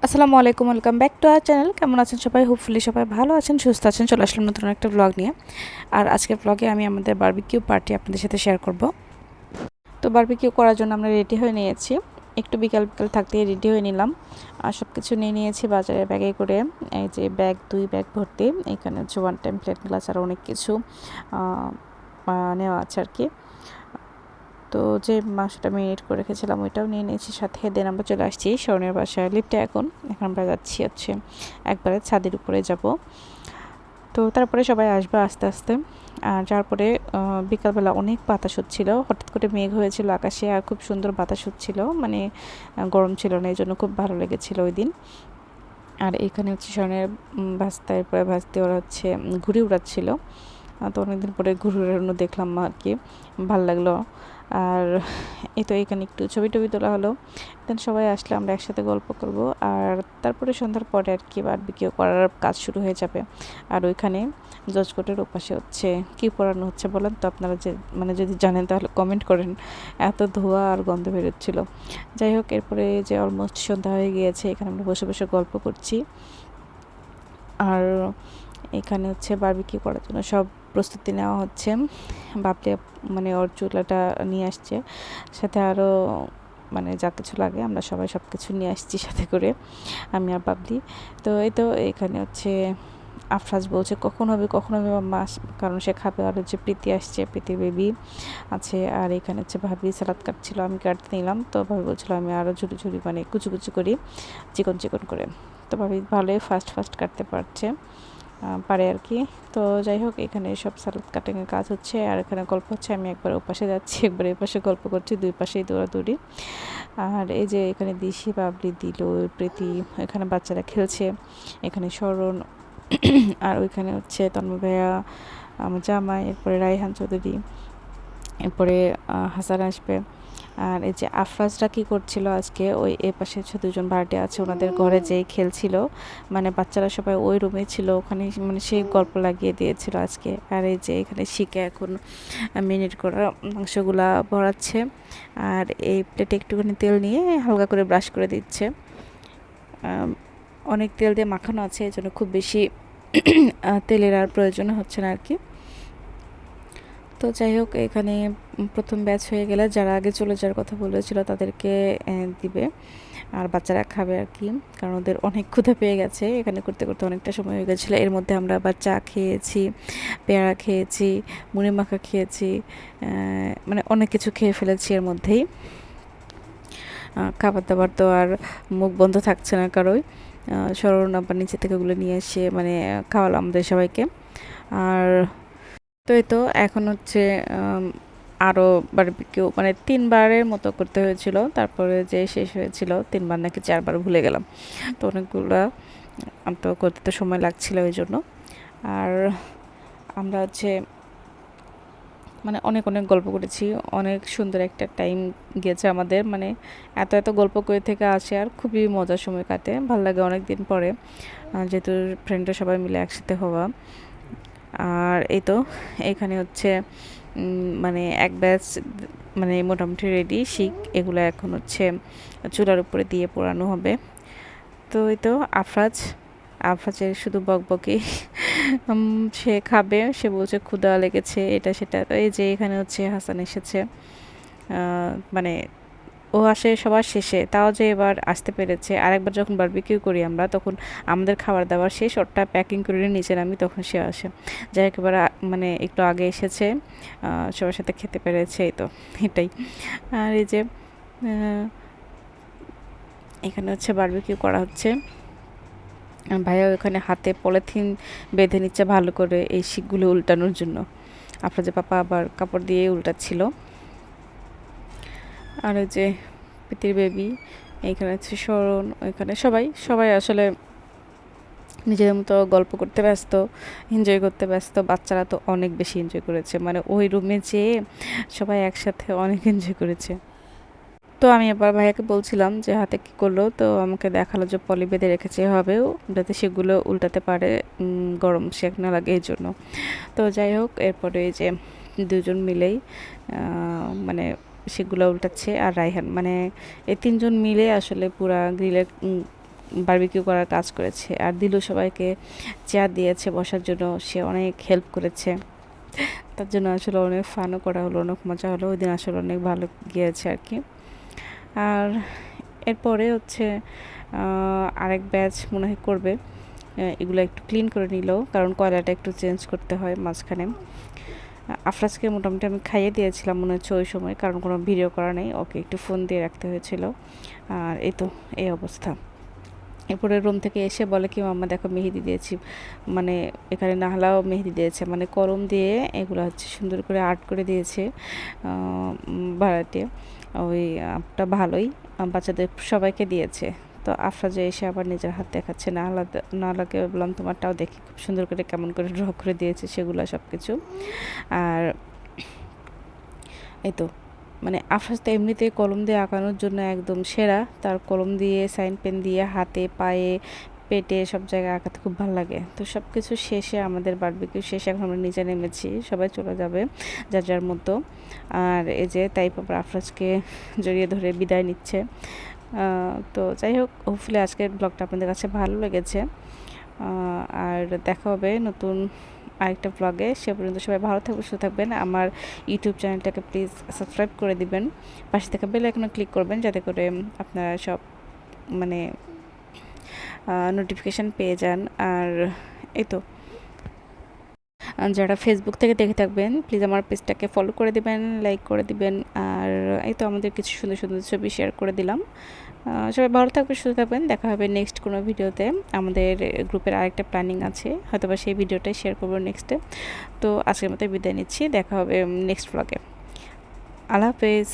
আসসালামু আলাইকুম, welcome back to our channel. কেমন আছেন সবাই? হোপফুলি সবাই ভালো আছেন, সুস্থ আছেন। চলে আসলাম নতুন একটা ব্লগ নিয়ে। আর আজকের ব্লগে আমি আমাদের বারবিকিউ পার্টি আপনাদের সাথে শেয়ার করব। তো বারবিকিউ করার জন্য আমরা রেডি হয়ে নিয়েছি। একটু বিকাল বিকাল থাকতেই রেডি হয়ে নিলাম। আর সব কিছু নিয়ে নিয়েছি বাজারে ব্যাগে করে। এই যে ব্যাগ, 2 ব্যাগ ভর্তি। এখানে হচ্ছে ওয়ান টাইম প্লেট গ্লাস আর অনেক কিছু নেওয়া আছে আর কি। তো যে মাংসটা মেরিনেট করে রেখেছিলাম ওইটাও নিয়ে নিয়েছি সাথে। দেন আমরা চলে আসছি শরণের বাসায় লিফটে। এখন আমরা যাচ্ছি হচ্ছে একবারে ছাদের উপরে যাব। তো তারপরে সবাই আসবে আস্তে আস্তে। আর তারপরে বিকালবেলা অনেক বাতাস হচ্ছিল, হঠাৎ করে মেঘ হয়েছিল আকাশে আর খুব সুন্দর বাতাস হচ্ছিল, মানে গরম ছিল না, এই জন্য খুব ভালো লেগেছিল ওই দিন। আর এখানে হচ্ছে শরণের ভাস্তা, এরপরে ভাস্তে ওরা হচ্ছে ঘুড়ি উড়াচ্ছিল। তো অনেকদিন পরে ঘুরে উড়ানো দেখলাম আর কি, ভালো লাগলো। আর এই তো এখানে একটু ছবি টবি তোলা হলো। দেন সবাই আসলে আমরা একসাথে গল্প করব। আর তারপরে সন্ধ্যার পরে আর কি বারবিকিউ করার কাজ শুরু হয়ে যাবে। আর ওইখানে জজকোটের ওপাশে হচ্ছে কি পোড়ানো হচ্ছে বলেন তো আপনারা, যে মানে যদি জানেন তাহলে কমেন্ট করেন। এত ধোঁয়া আর গন্ধ বেরোচ্ছিল। যাই হোক, এরপরে যে অলমোস্ট সন্ধ্যা হয়ে গিয়েছে, এখানে আমরা বসে বসে গল্প করছি। আর এখানে হচ্ছে বারবিকিউ করার জন্য সব প্রস্তুতি নেওয়া হচ্ছে। বাবলি মানে ওর চুলাটা নিয়ে আসছে, সাথে আরও মানে যা কিছু লাগে আমরা সবাই সব কিছু নিয়ে আসছি সাথে করে, আমি আর বাবলি। তো এই তো এখানে হচ্ছে আফরাজ বলছে কখন হবে মাস, কারণ সে খাবে। আর হচ্ছে প্রীতি আসছে, প্রীতির বেবি আছে। আর এখানে হচ্ছে ভাবি সালাদ কাটছিল, আমি কাটতে নিলাম। তো ভাবি বলছিল আমি আরও ঝুড়ি ঝুড়ি মানে কুচু কুচু করি, চিকন চিকন করে। তো ভাবি ভালোই ফাস্ট কাটতে পারে আর কি। তো যাই হোক, এখানে সব সালাদ কাটিংয়ের কাজ হচ্ছে আর এখানে গল্প হচ্ছে। আমি একবার ওপাশে যাচ্ছি, একবার এই পাশে গল্প করছি, দুই পাশেই দৌড়াদৌড়ি। আর এই যে এখানে দিশি, বাবলি, দিল, প্রীতি, এখানে বাচ্চারা খেলছে। এখানে শরণ আর ওইখানে হচ্ছে তন্ময় ভাইয়া, আমার জামাই, এরপরে রায়হান চৌধুরী, এরপরে হাসান আসবে। আর এই যে আফরাজরা কি করছিল আজকে, ওই এ পাশে হচ্ছে দুজন ভাড়াটে আছে, ওনাদের ঘরে যেই খেলছিল, মানে বাচ্চারা সবাই ওই রুমে ছিল, ওখানে মানে সেই গল্প লাগিয়ে দিয়েছিল আজকে। আর এই যে এখানে শিখে এখন মিনিট করা মাংসগুলা ভরাচ্ছে। আর এই প্লেটে একটুখানি তেল নিয়ে হালকা করে ব্রাশ করে দিচ্ছে। অনেক তেল দিয়ে মাখানো আছে, এই জন্য খুব বেশি তেলের আর প্রয়োজন হচ্ছে না আর কি। তো যাই হোক, এখানে প্রথম ব্যাচ হয়ে গেলে যারা আগে চলে যাওয়ার কথা বলেছিল তাদেরকে দিবে, আর বাচ্চারা খাবে আর কি, কারণ ওদের অনেক ক্ষুধা পেয়ে গেছে। এখানে করতে করতে অনেকটা সময় হয়ে গেছিলো। এর মধ্যে আমরা আবার চা খেয়েছি, পেয়ারা খেয়েছি, মুড়ি মাখা খেয়েছি, মানে অনেক কিছু খেয়ে ফেলেছি এর মধ্যেই। খাবার দাবার তো আর মুখ বন্ধ থাকছে না কারোই। শরণ আবার নিচে থেকে ওগুলো নিয়ে এসে মানে খাওয়ালো আমাদের সবাইকে। আর তো এই তো এখন হচ্ছে আরও বারবিকিউ মানে 3 বারের মতো করতে হয়েছিল, তারপরে যে শেষ হয়েছিল 3 বার নাকি 4 বার ভুলে গেলাম। তো অনেকগুলো তো করতে তো সময় লাগছিল ওই জন্য। আর আমরা হচ্ছে মানে অনেক অনেক গল্প করেছি, অনেক সুন্দর একটা টাইম গেছে আমাদের, মানে এত গল্প করে থেকে আসে আর খুবই মজার সময় কাটে, ভালো লাগে অনেক দিন পরে, যেহেতু ফ্রেন্ডরা সবাই মিলে একসাথে হওয়া। আর এই তো এখানে হচ্ছে মানে এক ব্যাচ মানে মোটামুটি রেডি, শিখ এগুলো এখন হচ্ছে চুলার উপরে দিয়ে পোড়ানো হবে। তো এই তো আফরাজের শুধু বকবকি। সে খাবে, সে বলছে ক্ষুধা লেগেছে এটা সেটা। তো এই যে এখানে হচ্ছে হাসান এসেছে, মানে ও আসে সবার শেষে, তাও যে এবার আসতে পেরেছে। আরেকবার যখন বারবিকিউ করি আমরা, তখন আমাদের খাবার দাবার শেষ, ওরটা প্যাকিং করে নিচে নামি, তখন সে আসে। যাই হোক, এবার মানে একটু আগে এসেছে, সবার সাথে খেতে পেরেছে, এই তো এটাই। আর এই যে এখানে হচ্ছে বারবিকিউ করা হচ্ছে। ভাইয়া ওখানে হাতে পলিথিন বেঁধে নিচ্ছে ভালো করে এই শিকগুলো উল্টানোর জন্য। আপনার যে পাপা আবার কাপড় দিয়ে উল্টাচ্ছিল। আর ওই যে প্রীতির বেবি, এইখানে হচ্ছে শরণ, ওইখানে সবাই সবাই আসলে নিজেদের মতো গল্প করতে ব্যস্ত, এনজয় করতে ব্যস্ত। বাচ্চারা তো অনেক বেশি এনজয় করেছে, মানে ওই রুমে যেয়ে সবাই একসাথে অনেক এনজয় করেছে। তো আমি এবার ভাইয়াকে বলছিলাম যে হাতে কী করলো, তো আমাকে দেখালো যে পলি বেঁধে রেখেছে এভাবেও, যাতে সেগুলো উল্টাতে পারে, গরম শেক না লাগে এই জন্য। তো যাই হোক, এরপরে এই যে দুজন মিলেই মানে সেগুলো উল্টাচ্ছে। আর রায়হান মানে এই 3জন মিলে আসলে পুরা গ্রিলের বারবিকিউ করার কাজ করেছে। আর দিলু সবাইকে চেয়ার দিয়েছে বসার জন্য, সে অনেক হেল্প করেছে। তার জন্য আসলে অনেক ফানও করা হলো, অনেক মজা হলো, ওই দিন আসলে অনেক ভালো গিয়েছে আর কি। আর এরপরে হচ্ছে আরেক ব্যাচ মনে হয় করবে, এগুলো একটু ক্লিন করে নিল, কারণ কয়লাটা একটু চেঞ্জ করতে হয় মাঝখানে। আফরাজকে মোটামুটি আমি খাইয়ে দিয়েছিলাম মনে হচ্ছে ওই সময়, কারণ কোনো ভিডিও করা নেই, ওকে একটু ফোন দিয়ে রাখতে হয়েছিল। আর এই তো এই অবস্থা। এরপরে রুম থেকে এসে বলে কি মাম্মা দেখো মেহেদি দিয়েছি, মানে এখানে নাহলাও মেহেদি দিয়েছে, মানে কলম দিয়ে এগুলো হচ্ছে সুন্দর করে আর্ট করে দিয়েছে ভাড়াটে। ওই আপটা ভালোই, বাচ্চাদের সবাইকে দিয়েছে। তো আফরাজে এসে আবার নিজের হাত দেখাচ্ছে, নাহলাকে বললাম তোমারটাও দেখি খুব সুন্দর করে কেমন করে ড্র করে দিয়েছে সেগুলো সব কিছু। আর এই তো মানে আফরাজ তো এমনিতেই কলম দিয়ে আঁকানোর জন্য একদম সেরা, তার কলম দিয়ে সাইন পেন দিয়ে হাতে পায়ে পেটে সব জায়গায় আঁকাতে খুব ভালো লাগে। তো সব কিছু শেষে আমাদের বারবিকিউ শেষে এখন আমরা নিচে নেমেছি, সবাই চলে যাবে যার যার মতো। আর এই যে তাই আবার আফরাজকে জড়িয়ে ধরে বিদায় নিচ্ছে। তো যাই হোক, হোপফুলি আজকের ব্লগটা আপনাদের কাছে ভালো লেগেছে। আর দেখা হবে নতুন আরেকটা ব্লগে। সে পর্যন্ত সবাই ভালো থাকবেন, সুস্থ থাকবেন। আমার ইউটিউব চ্যানেলটাকে প্লিজ সাবস্ক্রাইব করে দিবেন, পাশে থেকে বেল আইকনে ক্লিক করবেন যাতে করে আপনারা সব মানে নোটিফিকেশান পেয়ে যান। আর এই তো যারা ফেসবুক থেকে দেখে থাকবেন প্লিজ আমার পেজটাকে ফলো করে দিবেন, লাইক করে দিবেন। আর এই তো আমাদের কিছু সুন্দর সুন্দর ছবি শেয়ার করে দিলাম। সবাই ভালো থাকবেন, সুস্থ থাকবেন। দেখা হবে নেক্সট কোনো ভিডিওতে। আমাদের গ্রুপের আরেকটা প্ল্যানিং আছে, হয়তোবা সেই ভিডিওটাই শেয়ার করবো নেক্সটে। তো আজকের মতো বিদায় নিচ্ছি, দেখা হবে নেক্সট ব্লগে। আল্লাহ হাফেজ।